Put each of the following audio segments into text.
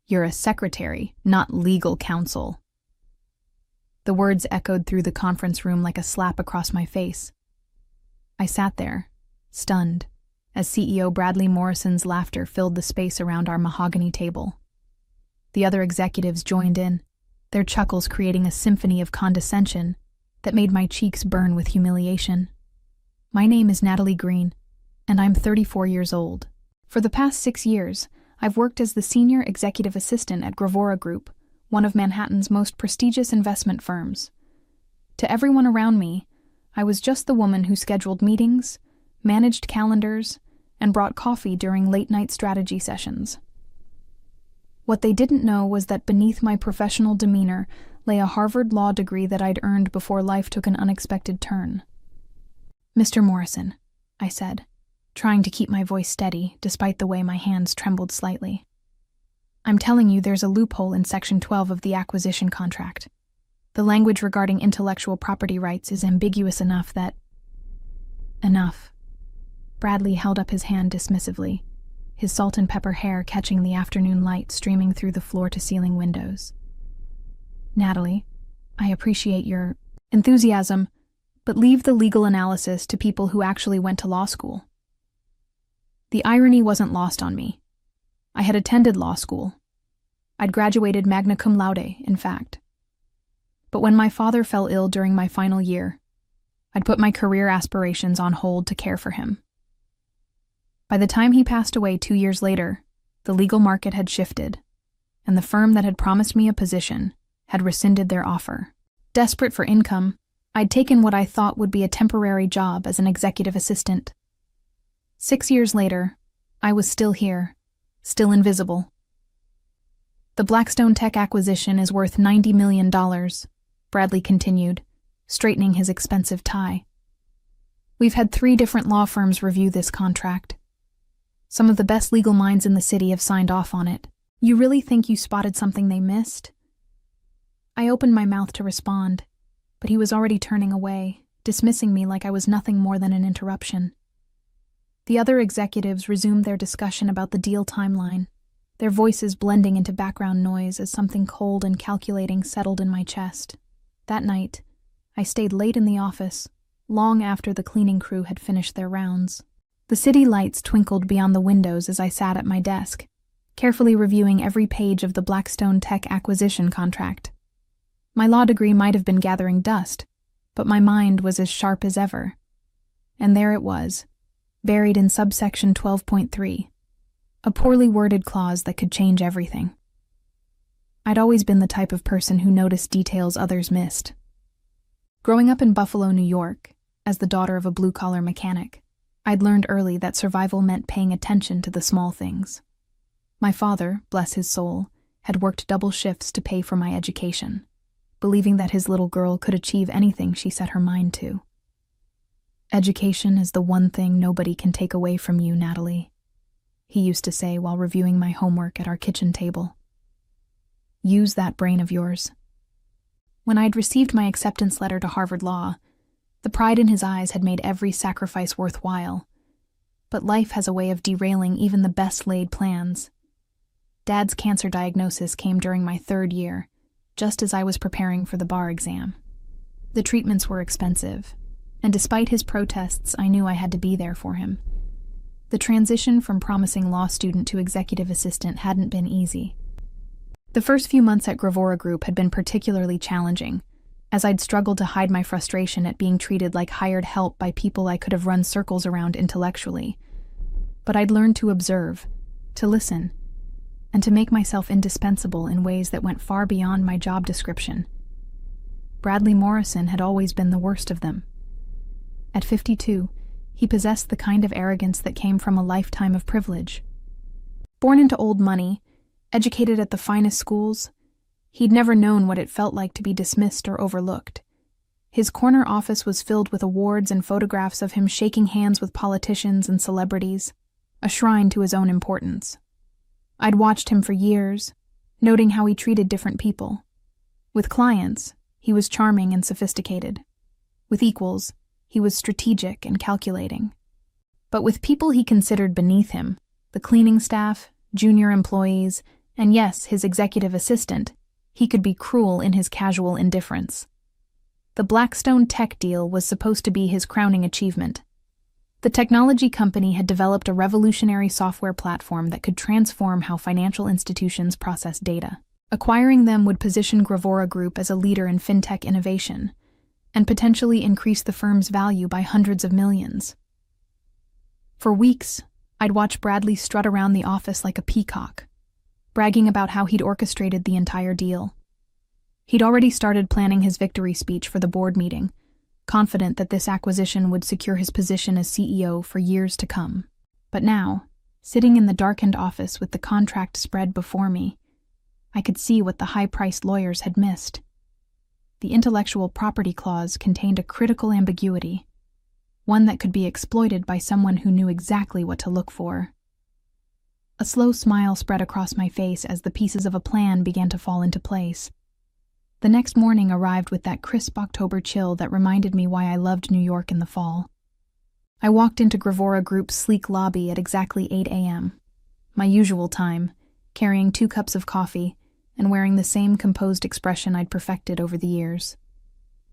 You're a secretary, not legal counsel." The words echoed through the conference room like a slap across my face. I sat there, stunned, as CEO Bradley Morrison's laughter filled the space around our mahogany table. The other executives joined in, their chuckles creating a symphony of condescension that made my cheeks burn with humiliation. My name is Natalie Green, and I'm 34 years old. For the past 6 years, I've worked as the senior executive assistant at Gravora Group, one of Manhattan's most prestigious investment firms. To everyone around me, I was just the woman who scheduled meetings, managed calendars, and brought coffee during late-night strategy sessions. What they didn't know was that beneath my professional demeanor lay a Harvard law degree that I'd earned before life took an unexpected turn. "Mr. Morrison," I said, trying to keep my voice steady despite the way my hands trembled slightly. "I'm telling you there's a loophole in Section 12 of the acquisition contract. The language regarding intellectual property rights is ambiguous enough that—" "Enough." Bradley held up his hand dismissively, his salt and pepper hair catching the afternoon light streaming through the floor-to-ceiling windows. "Natalie, I appreciate your enthusiasm, but leave the legal analysis to people who actually went to law school." The irony wasn't lost on me. I had attended law school. I'd graduated magna cum laude, in fact. But when my father fell ill during my final year, I'd put my career aspirations on hold to care for him. By the time he passed away 2 years later, the legal market had shifted, and the firm that had promised me a position had rescinded their offer. Desperate for income, I'd taken what I thought would be a temporary job as an executive assistant. 6 years later, I was still here, still invisible. "The Blackstone Tech acquisition is worth $90 million, Bradley continued, straightening his expensive tie. "We've had 3 different law firms review this contract. Some of the best legal minds in the city have signed off on it. You really think you spotted something they missed?" I opened my mouth to respond, but he was already turning away, dismissing me like I was nothing more than an interruption. The other executives resumed their discussion about the deal timeline, their voices blending into background noise as something cold and calculating settled in my chest. That night, I stayed late in the office, long after the cleaning crew had finished their rounds. The city lights twinkled beyond the windows as I sat at my desk, carefully reviewing every page of the Blackstone Tech acquisition contract. My law degree might have been gathering dust, but my mind was as sharp as ever. And there it was, buried in subsection 12.3, a poorly worded clause that could change everything. I'd always been the type of person who noticed details others missed. Growing up in Buffalo, New York, as the daughter of a blue-collar mechanic, I'd learned early that survival meant paying attention to the small things. My father, bless his soul, had worked double shifts to pay for my education, believing that his little girl could achieve anything she set her mind to. "Education is the one thing nobody can take away from you, Natalie," he used to say while reviewing my homework at our kitchen table. "Use that brain of yours." When I'd received my acceptance letter to Harvard Law, the pride in his eyes had made every sacrifice worthwhile. But life has a way of derailing even the best-laid plans. Dad's cancer diagnosis came during my 3rd year, just as I was preparing for the bar exam. The treatments were expensive, and despite his protests, I knew I had to be there for him. The transition from promising law student to executive assistant hadn't been easy. The first few months at Gravora Group had been particularly challenging, as I'd struggled to hide my frustration at being treated like hired help by people I could have run circles around intellectually. But I'd learned to observe, to listen, and to make myself indispensable in ways that went far beyond my job description. Bradley Morrison had always been the worst of them. At 52, he possessed the kind of arrogance that came from a lifetime of privilege. Born into old money, educated at the finest schools, he'd never known what it felt like to be dismissed or overlooked. His corner office was filled with awards and photographs of him shaking hands with politicians and celebrities, a shrine to his own importance. I'd watched him for years, noting how he treated different people. With clients, he was charming and sophisticated. With equals, he was strategic and calculating. But with people he considered beneath him, the cleaning staff, junior employees, And yes, his executive assistant, he could be cruel in his casual indifference. The Blackstone tech deal was supposed to be his crowning achievement. The technology company had developed a revolutionary software platform that could transform how financial institutions process data. Acquiring them would position Gravora Group as a leader in fintech innovation, and potentially increase the firm's value by hundreds of millions. For weeks, I'd watch Bradley strut around the office like a peacock, bragging about how he'd orchestrated the entire deal. He'd already started planning his victory speech for the board meeting, confident that this acquisition would secure his position as CEO for years to come. But now, sitting in the darkened office with the contract spread before me, I could see what the high-priced lawyers had missed. The intellectual property clause contained a critical ambiguity, one that could be exploited by someone who knew exactly what to look for. A slow smile spread across my face as the pieces of a plan began to fall into place. The next morning arrived with that crisp October chill that reminded me why I loved New York in the fall. I walked into Gravora Group's sleek lobby at exactly 8 a.m., my usual time, carrying 2 cups of coffee and wearing the same composed expression I'd perfected over the years.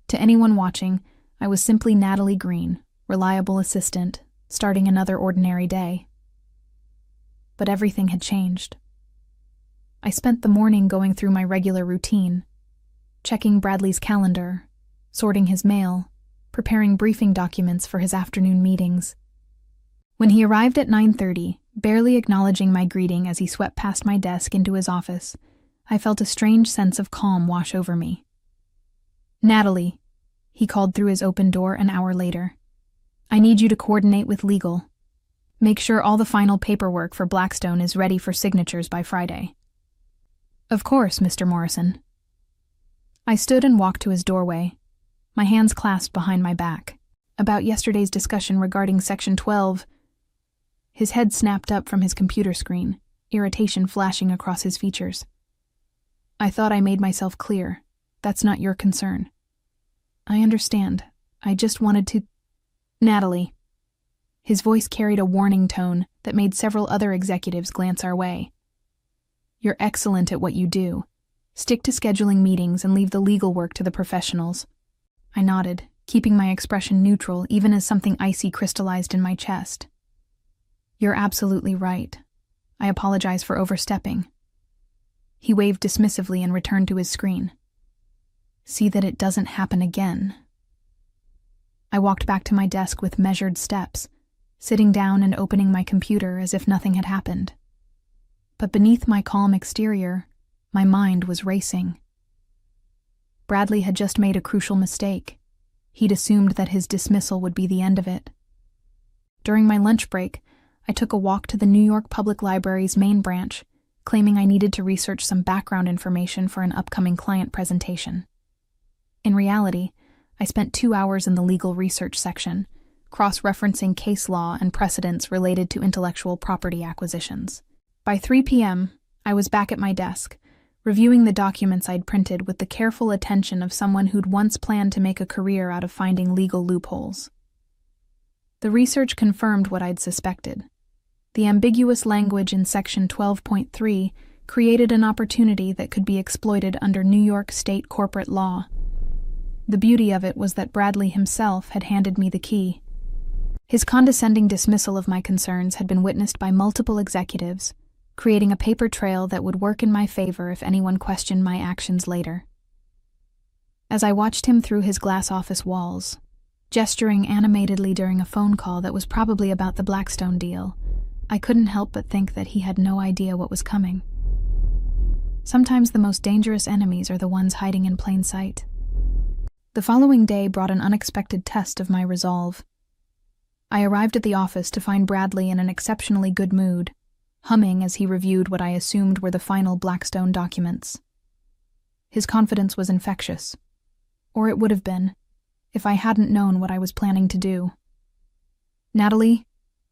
To anyone watching, I was simply Natalie Green, reliable assistant, starting another ordinary day. But everything had changed. I spent the morning going through my regular routine, checking Bradley's calendar, sorting his mail, preparing briefing documents for his afternoon meetings. When he arrived at 9:30, barely acknowledging my greeting as he swept past my desk into his office, I felt a strange sense of calm wash over me. "Natalie," he called through his open door an hour later, "I need you to coordinate with legal. Make sure all the final paperwork for Blackstone is ready for signatures by Friday." "Of course, Mr. Morrison." I stood and walked to his doorway, my hands clasped behind my back. About yesterday's discussion regarding Section 12. His head snapped up from his computer screen, irritation flashing across his features. "I thought I made myself clear. That's not your concern." "I understand. I just wanted to—" "Natalie." His voice carried a warning tone that made several other executives glance our way. "You're excellent at what you do. Stick to scheduling meetings and leave the legal work to the professionals." I nodded, keeping my expression neutral even as something icy crystallized in my chest. "You're absolutely right. I apologize for overstepping." He waved dismissively and returned to his screen. "See that it doesn't happen again." I walked back to my desk with measured steps, sitting down and opening my computer as if nothing had happened. But beneath my calm exterior, my mind was racing. Bradley had just made a crucial mistake. He'd assumed that his dismissal would be the end of it. During my lunch break, I took a walk to the New York Public Library's main branch, claiming I needed to research some background information for an upcoming client presentation. In reality, I spent 2 hours in the legal research section, cross-referencing case law and precedents related to intellectual property acquisitions. By 3 p.m., I was back at my desk, reviewing the documents I'd printed with the careful attention of someone who'd once planned to make a career out of finding legal loopholes. The research confirmed what I'd suspected. The ambiguous language in Section 12.3 created an opportunity that could be exploited under New York state corporate law. The beauty of it was that Bradley himself had handed me the key. His condescending dismissal of my concerns had been witnessed by multiple executives, creating a paper trail that would work in my favor if anyone questioned my actions later. As I watched him through his glass office walls, gesturing animatedly during a phone call that was probably about the Blackstone deal, I couldn't help but think that he had no idea what was coming. Sometimes the most dangerous enemies are the ones hiding in plain sight. The following day brought an unexpected test of my resolve. I arrived at the office to find Bradley in an exceptionally good mood, humming as he reviewed what I assumed were the final Blackstone documents. His confidence was infectious, or it would have been, if I hadn't known what I was planning to do. "Natalie,"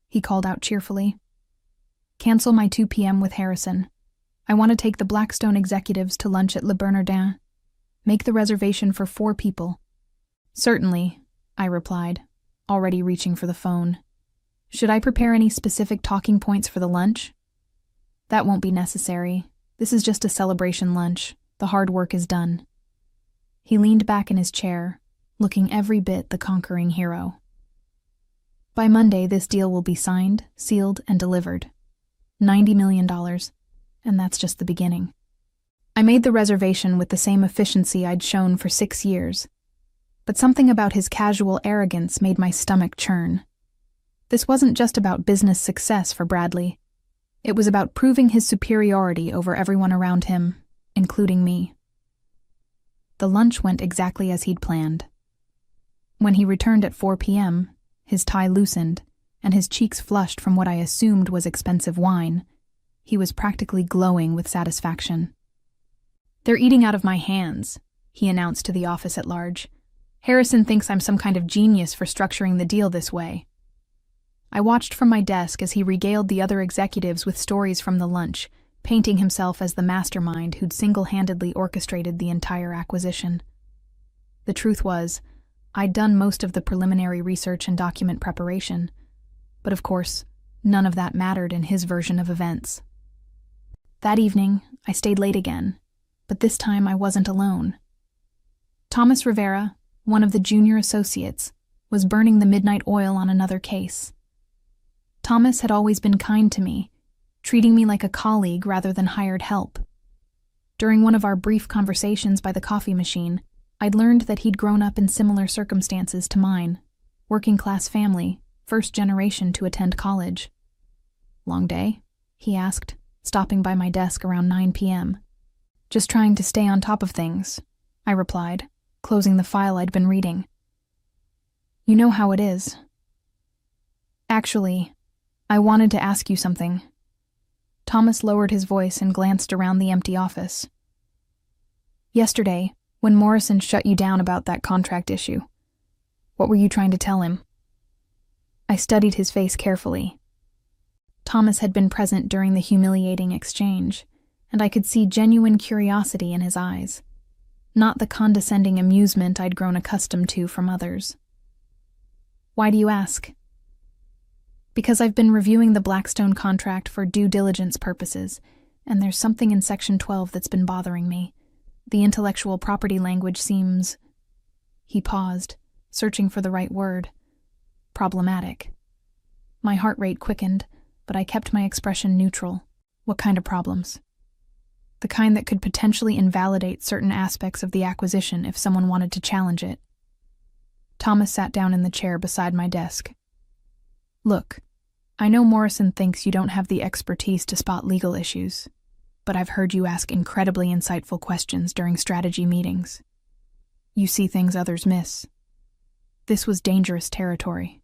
he called out cheerfully, "cancel my 2 p.m. with Harrison. I want to take the Blackstone executives to lunch at Le Bernardin. Make the reservation for 4 people. "Certainly," I replied, already reaching for the phone. "Should I prepare any specific talking points for the lunch?" "That won't be necessary. This is just a celebration lunch. The hard work is done." He leaned back in his chair, looking every bit the conquering hero. "By Monday, this deal will be signed, sealed, and delivered. $90 million, and that's just the beginning." I made the reservation with the same efficiency I'd shown for 6 years, but something about his casual arrogance made my stomach churn. This wasn't just about business success for Bradley. It was about proving his superiority over everyone around him, including me. The lunch went exactly as he'd planned. When he returned at 4 p.m., his tie loosened, and his cheeks flushed from what I assumed was expensive wine, he was practically glowing with satisfaction. "They're eating out of my hands," he announced to the office at large. "Harrison thinks I'm some kind of genius for structuring the deal this way." I watched from my desk as he regaled the other executives with stories from the lunch, painting himself as the mastermind who'd single-handedly orchestrated the entire acquisition. The truth was, I'd done most of the preliminary research and document preparation, but of course, none of that mattered in his version of events. That evening, I stayed late again, but this time I wasn't alone. Thomas Rivera, one of the junior associates, was burning the midnight oil on another case. Thomas had always been kind to me, treating me like a colleague rather than hired help. During one of our brief conversations by the coffee machine, I'd learned that he'd grown up in similar circumstances to mine, working-class family, first generation to attend college. "Long day?" he asked, stopping by my desk around 9 p.m. "Just trying to stay on top of things," I replied, closing the file I'd been reading. "You know how it is. Actually, I wanted to ask you something." Thomas lowered his voice and glanced around the empty office. "Yesterday, when Morrison shut you down about that contract issue, what were you trying to tell him?" I studied his face carefully. Thomas had been present during the humiliating exchange, and I could see genuine curiosity in his eyes, not the condescending amusement I'd grown accustomed to from others. "Why do you ask?" "Because I've been reviewing the Blackstone contract for due diligence purposes, and there's something in Section 12 that's been bothering me. The intellectual property language seems..." He paused, searching for the right word. "Problematic." My heart rate quickened, but I kept my expression neutral. "What kind of problems?" "The kind that could potentially invalidate certain aspects of the acquisition if someone wanted to challenge it." Thomas sat down in the chair beside my desk. "Look, I know Morrison thinks you don't have the expertise to spot legal issues, but I've heard you ask incredibly insightful questions during strategy meetings. You see things others miss. This was dangerous territory.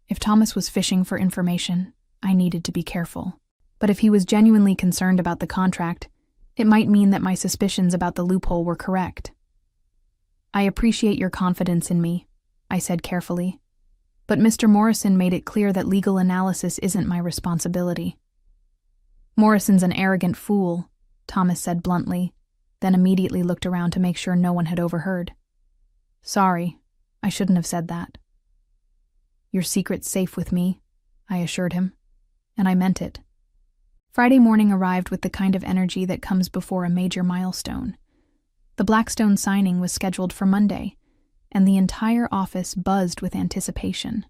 If Thomas was fishing for information, I needed to be careful. But if he was genuinely concerned about the contract, it might mean that my suspicions about the loophole were correct." "I appreciate your confidence in me," I said carefully. "But Mr. Morrison made it clear that legal analysis isn't my responsibility." "Morrison's an arrogant fool," Thomas said bluntly, then immediately looked around to make sure no one had overheard. "Sorry, I shouldn't have said that." "Your secret's safe with me," I assured him, and I meant it. Friday morning arrived with the kind of energy that comes before a major milestone. The Blackstone signing was scheduled for Monday, and the entire office buzzed with anticipation.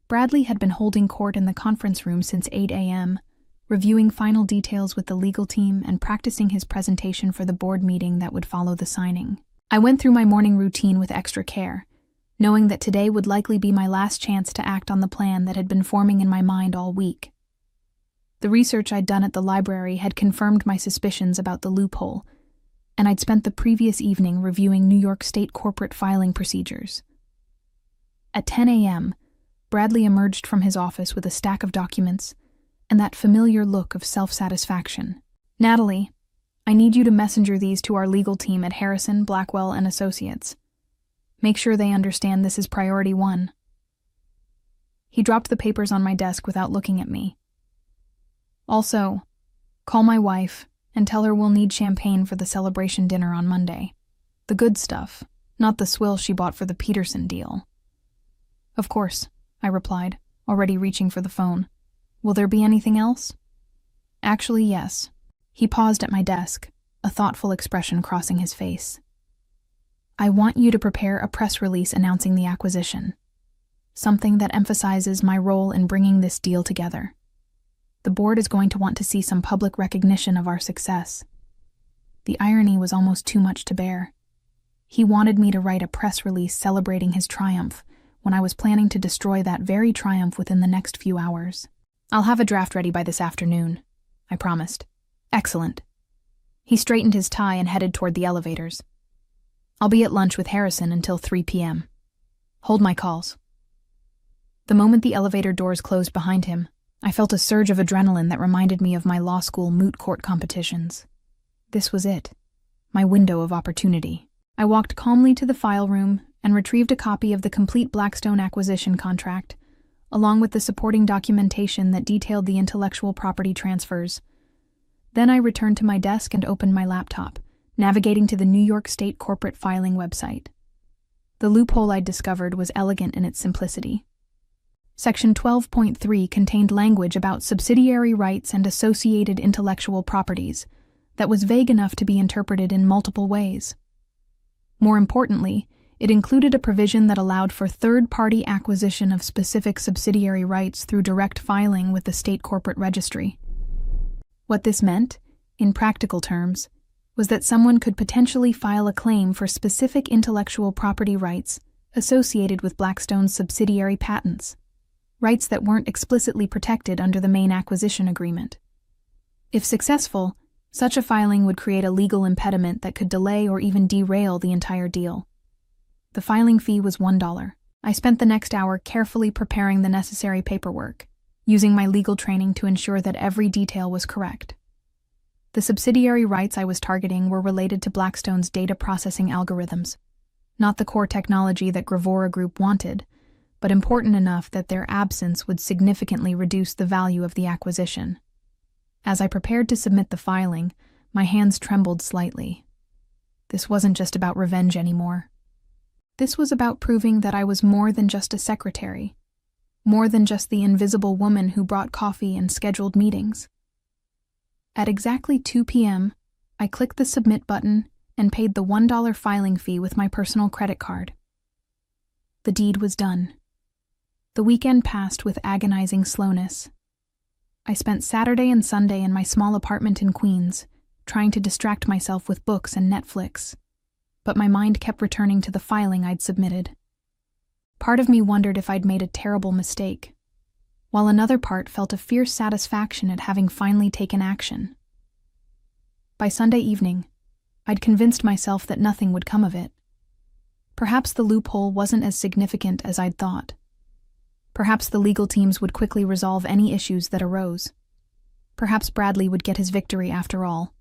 Bradley had been holding court in the conference room since 8 a.m., reviewing final details with the legal team and practicing his presentation for the board meeting that would follow the signing. I went through my morning routine with extra care, knowing that today would likely be my last chance to act on the plan that had been forming in my mind all week. The research I'd done at the library had confirmed my suspicions about the loophole, and I'd spent the previous evening reviewing New York State corporate filing procedures. At 10 a.m., Bradley emerged from his office with a stack of documents and that familiar look of self-satisfaction. "Natalie, I need you to messenger these to our legal team at Harrison, Blackwell, and Associates. Make sure they understand this is priority 1. He dropped the papers on my desk without looking at me. "Also, call my wife and tell her we'll need champagne for the celebration dinner on Monday. The good stuff, not the swill she bought for the Peterson deal." "Of course," I replied, already reaching for the phone. "Will there be anything else?" "Actually, yes. He paused at my desk, a thoughtful expression crossing his face. "I want you to prepare a press release announcing the acquisition. Something that emphasizes my role in bringing this deal together. The board is going to want to see some public recognition of our success." The irony was almost too much to bear. He wanted me to write a press release celebrating his triumph when I was planning to destroy that very triumph within the next few hours. "I'll have a draft ready by this afternoon," I promised. "Excellent." He straightened his tie and headed toward the elevators. "I'll be at lunch with Harrison until 3 p.m. Hold my calls." The moment the elevator doors closed behind him, I felt a surge of adrenaline that reminded me of my law school moot court competitions. This was it, my window of opportunity. I walked calmly to the file room and retrieved a copy of the complete Blackstone acquisition contract, along with the supporting documentation that detailed the intellectual property transfers. Then I returned to my desk and opened my laptop, navigating to the New York State corporate filing website. The loophole I'd discovered was elegant in its simplicity. Section 12.3 contained language about subsidiary rights and associated intellectual properties that was vague enough to be interpreted in multiple ways. More importantly, it included a provision that allowed for third-party acquisition of specific subsidiary rights through direct filing with the state corporate registry. What this meant, in practical terms, was that someone could potentially file a claim for specific intellectual property rights associated with Blackstone's subsidiary patents, rights that weren't explicitly protected under the main acquisition agreement. If successful, such a filing would create a legal impediment that could delay or even derail the entire deal. The filing fee was $1. I spent the next hour carefully preparing the necessary paperwork, using my legal training to ensure that every detail was correct. The subsidiary rights I was targeting were related to Blackstone's data processing algorithms, not the core technology that Gravora Group wanted, but important enough that their absence would significantly reduce the value of the acquisition. As I prepared to submit the filing, my hands trembled slightly. This wasn't just about revenge anymore. This was about proving that I was more than just a secretary, more than just the invisible woman who brought coffee and scheduled meetings. At exactly 2 p.m., I clicked the submit button and paid the $1 filing fee with my personal credit card. The deed was done. The weekend passed with agonizing slowness. I spent Saturday and Sunday in my small apartment in Queens, trying to distract myself with books and Netflix, but my mind kept returning to the filing I'd submitted. Part of me wondered if I'd made a terrible mistake, while another part felt a fierce satisfaction at having finally taken action. By Sunday evening, I'd convinced myself that nothing would come of it. Perhaps the loophole wasn't as significant as I'd thought. Perhaps the legal teams would quickly resolve any issues that arose. Perhaps Bradley would get his victory after all,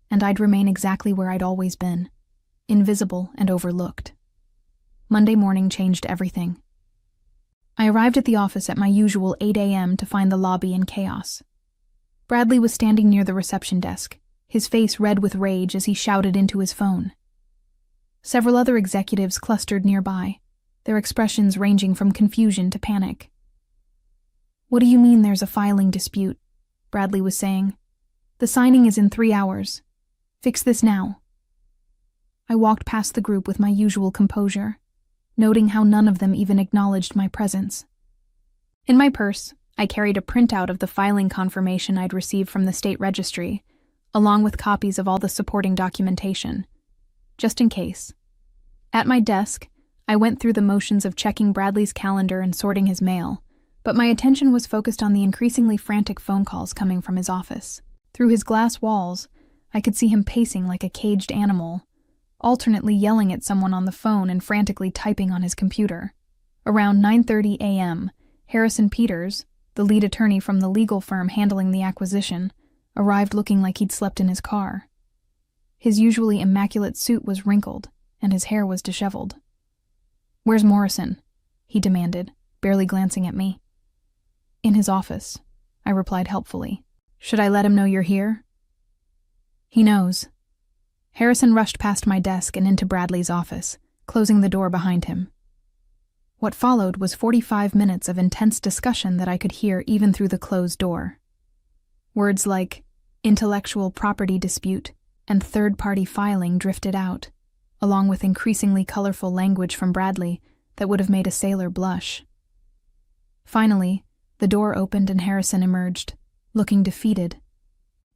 and I'd remain exactly where I'd always been, invisible and overlooked. Monday morning changed everything. I arrived at the office at my usual 8 a.m. to find the lobby in chaos. Bradley was standing near the reception desk, his face red with rage as he shouted into his phone. Several other executives clustered nearby, their expressions ranging from confusion to panic. "What do you mean there's a filing dispute?" Bradley was saying. "The signing is in 3 hours. Fix this now." I walked past the group with my usual composure, noting how none of them even acknowledged my presence. In my purse, I carried a printout of the filing confirmation I'd received from the state registry, along with copies of all the supporting documentation, just in case. At my desk, I went through the motions of checking Bradley's calendar and sorting his mail, but my attention was focused on the increasingly frantic phone calls coming from his office. Through his glass walls, I could see him pacing like a caged animal, alternately yelling at someone on the phone and frantically typing on his computer. Around 9:30 a.m., Harrison Peters, the lead attorney from the legal firm handling the acquisition, arrived looking like he'd slept in his car. His usually immaculate suit was wrinkled, and his hair was disheveled. "Where's Morrison?" he demanded, barely glancing at me. "In his office," I replied helpfully. "Should I let him know you're here?" "He knows." Harrison rushed past my desk and into Bradley's office, closing the door behind him. What followed was 45 minutes of intense discussion that I could hear even through the closed door. Words like Intellectual property dispute and third-party filing drifted out, along with increasingly colorful language from Bradley that would have made a sailor blush. Finally, the door opened and Harrison emerged, looking defeated.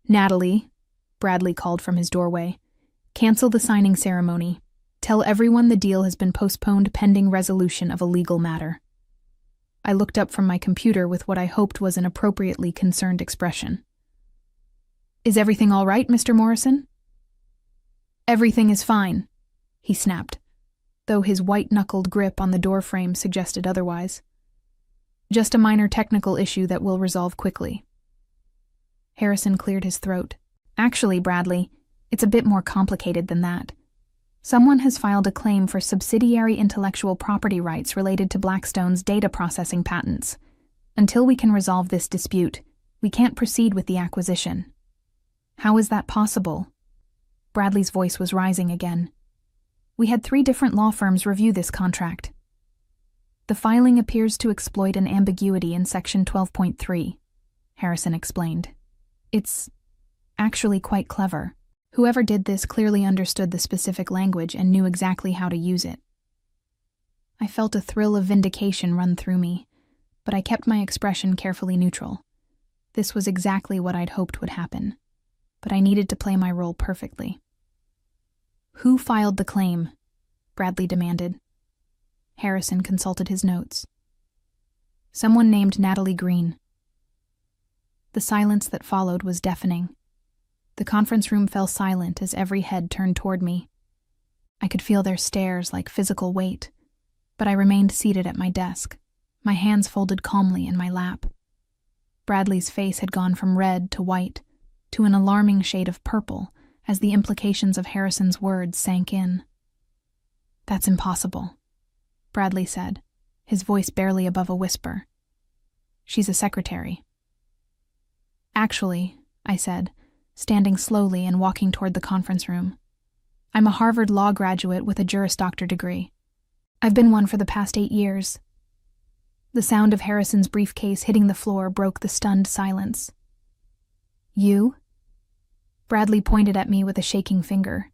"Natalie," Bradley called from his doorway, "cancel the signing ceremony. Tell everyone the deal has been postponed pending resolution of a legal matter." I looked up from my computer with what I hoped was an appropriately concerned expression. "Is everything all right, Mr. Morrison?" "Everything is fine," he snapped, though his white-knuckled grip on the doorframe suggested otherwise. "Just a minor technical issue that we'll resolve quickly." Harrison cleared his throat. "Actually, Bradley, it's a bit more complicated than that. Someone has filed a claim for subsidiary intellectual property rights related to Blackstone's data processing patents. Until we can resolve this dispute, we can't proceed with the acquisition." "How is that possible?" Bradley's voice was rising again. "We had 3 different law firms review this contract. The filing appears to exploit an ambiguity in Section 12.3, Harrison explained. "It's actually quite clever. Whoever did this clearly understood the specific language and knew exactly how to use it." I felt a thrill of vindication run through me, but I kept my expression carefully neutral. This was exactly what I'd hoped would happen, but I needed to play my role perfectly. "Who filed the claim?" Bradley demanded. Harrison consulted his notes. "Someone named Natalie Green." The silence that followed was deafening. The conference room fell silent as every head turned toward me. I could feel their stares like physical weight, but I remained seated at my desk, my hands folded calmly in my lap. Bradley's face had gone from red to white, to an alarming shade of purple as the implications of Harrison's words sank in. "That's impossible," Bradley said, his voice barely above a whisper. "She's a secretary." "Actually," I said, standing slowly and walking toward the conference room, "I'm a Harvard Law graduate with a Juris Doctor degree. I've been one for the past 8 years. The sound of Harrison's briefcase hitting the floor broke the stunned silence. "You?" Bradley pointed at me with a shaking finger.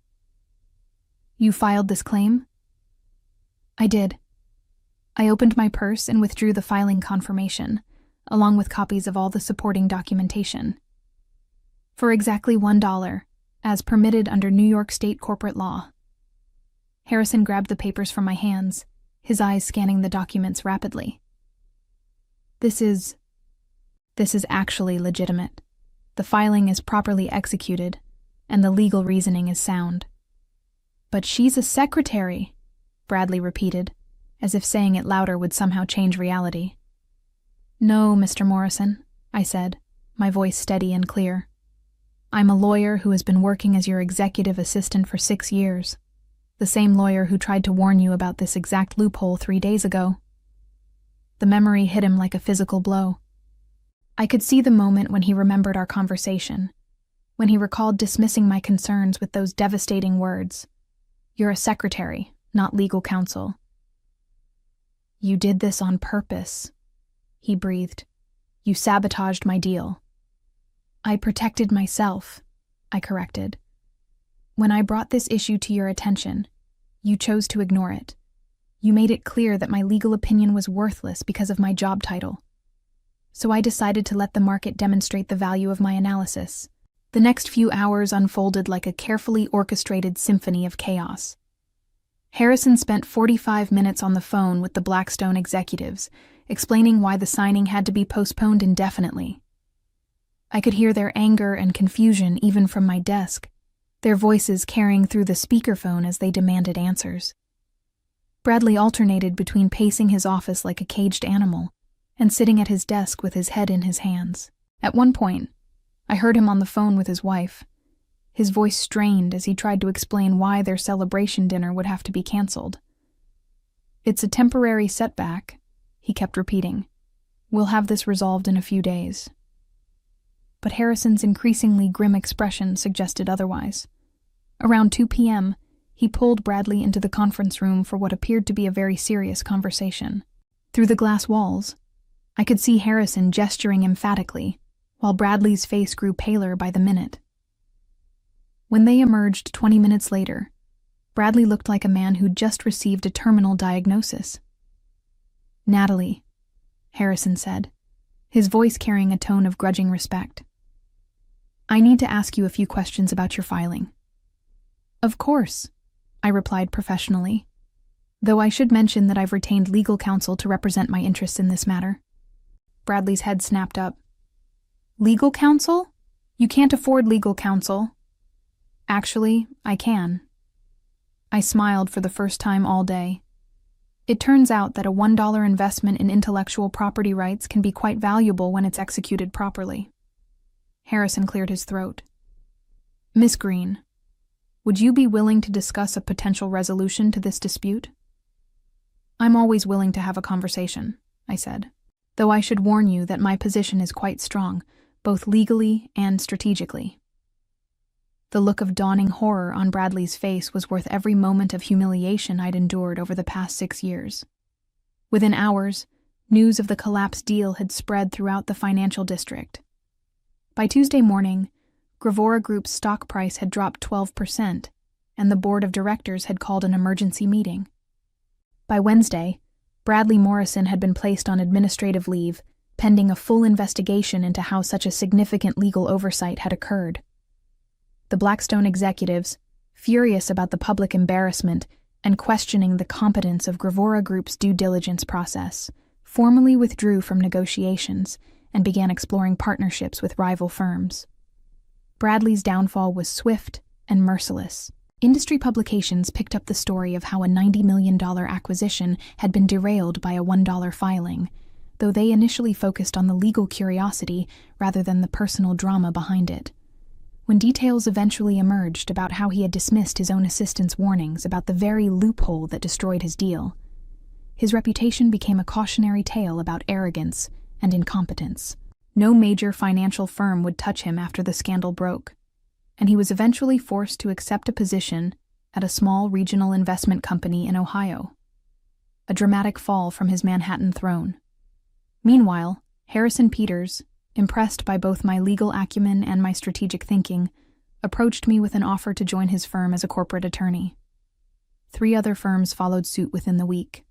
"You filed this claim?" I did. I opened my purse and withdrew the filing confirmation, along with copies of all the supporting documentation. "For exactly $1, as permitted under New York State corporate law." Harrison grabbed the papers from my hands, his eyes scanning the documents rapidly. This is actually legitimate. The filing is properly executed, and the legal reasoning is sound." "But she's a secretary," Bradley repeated, as if saying it louder would somehow change reality. "No, Mr. Morrison," I said, my voice steady and clear. "I'm a lawyer who has been working as your executive assistant for 6 years. The same lawyer who tried to warn you about this exact loophole 3 days ago." The memory hit him like a physical blow. I could see the moment when he remembered our conversation, when he recalled dismissing my concerns with those devastating words. "You're a secretary, not legal counsel." "You did this on purpose," he breathed. "You sabotaged my deal." "I protected myself," I corrected. "When I brought this issue to your attention, you chose to ignore it. You made it clear that my legal opinion was worthless because of my job title. So I decided to let the market demonstrate the value of my analysis. The next few hours unfolded like a carefully orchestrated symphony of chaos. Harrison spent 45 minutes on the phone with the Blackstone executives, explaining why the signing had to be postponed indefinitely. I could hear their anger and confusion even from my desk, their voices carrying through the speakerphone as they demanded answers. Bradley alternated between pacing his office like a caged animal and sitting at his desk with his head in his hands. At one point, I heard him on the phone with his wife. His voice strained as he tried to explain why their celebration dinner would have to be canceled. "It's a temporary setback," he kept repeating. "We'll have this resolved in a few days." But Harrison's increasingly grim expression suggested otherwise. Around 2 p.m., he pulled Bradley into the conference room for what appeared to be a very serious conversation. Through the glass walls, I could see Harrison gesturing emphatically, while Bradley's face grew paler by the minute. When they emerged 20 minutes later, Bradley looked like a man who'd just received a terminal diagnosis. "Natalie," Harrison said, his voice carrying a tone of grudging respect. "I need to ask you a few questions about your filing." "Of course," I replied professionally, though I should mention that I've retained legal counsel to represent my interests in this matter. Bradley's head snapped up. "Legal counsel? You can't afford legal counsel." "Actually, I can." I smiled for the first time all day. It turns out that a $1 investment in intellectual property rights can be quite valuable when it's executed properly. Harrison cleared his throat. "Miss Green, would you be willing to discuss a potential resolution to this dispute?" "I'm always willing to have a conversation," I said, though I should warn you that my position is quite strong, both legally and strategically. The look of dawning horror on Bradley's face was worth every moment of humiliation I'd endured over the past 6 years. Within hours, news of the collapsed deal had spread throughout the financial district. By Tuesday morning, Gravora Group's stock price had dropped 12%, and the board of directors had called an emergency meeting. By Wednesday, Bradley Morrison had been placed on administrative leave, pending a full investigation into how such a significant legal oversight had occurred. The Blackstone executives, furious about the public embarrassment and questioning the competence of Gravora Group's due diligence process, formally withdrew from negotiations and began exploring partnerships with rival firms. Bradley's downfall was swift and merciless. Industry publications picked up the story of how a $90 million acquisition had been derailed by a $1 filing, though they initially focused on the legal curiosity rather than the personal drama behind it. When details eventually emerged about how he had dismissed his own assistant's warnings about the very loophole that destroyed his deal, his reputation became a cautionary tale about arrogance and incompetence. No major financial firm would touch him after the scandal broke, and he was eventually forced to accept a position at a small regional investment company in Ohio. A dramatic fall from his Manhattan throne. Meanwhile, Harrison Peters, impressed by both my legal acumen and my strategic thinking, approached me with an offer to join his firm as a corporate attorney. 3 other firms followed suit within the week.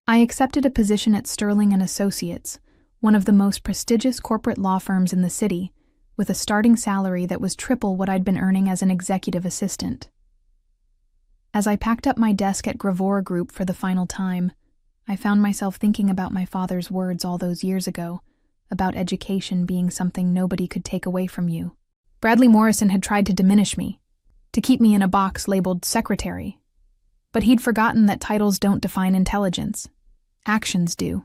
I accepted a position at Sterling & Associates, one of the most prestigious corporate law firms in the city, with a starting salary that was triple what I'd been earning as an executive assistant. As I packed up my desk at Gravora Group for the final time, I found myself thinking about my father's words all those years ago, about education being something nobody could take away from you. Bradley Morrison had tried to diminish me, to keep me in a box labeled secretary. But he'd forgotten that titles don't define intelligence. Actions do.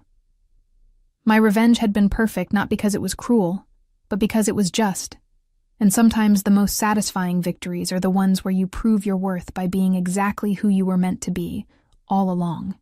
My revenge had been perfect not because it was cruel, but because it was just. And sometimes the most satisfying victories are the ones where you prove your worth by being exactly who you were meant to be, all along.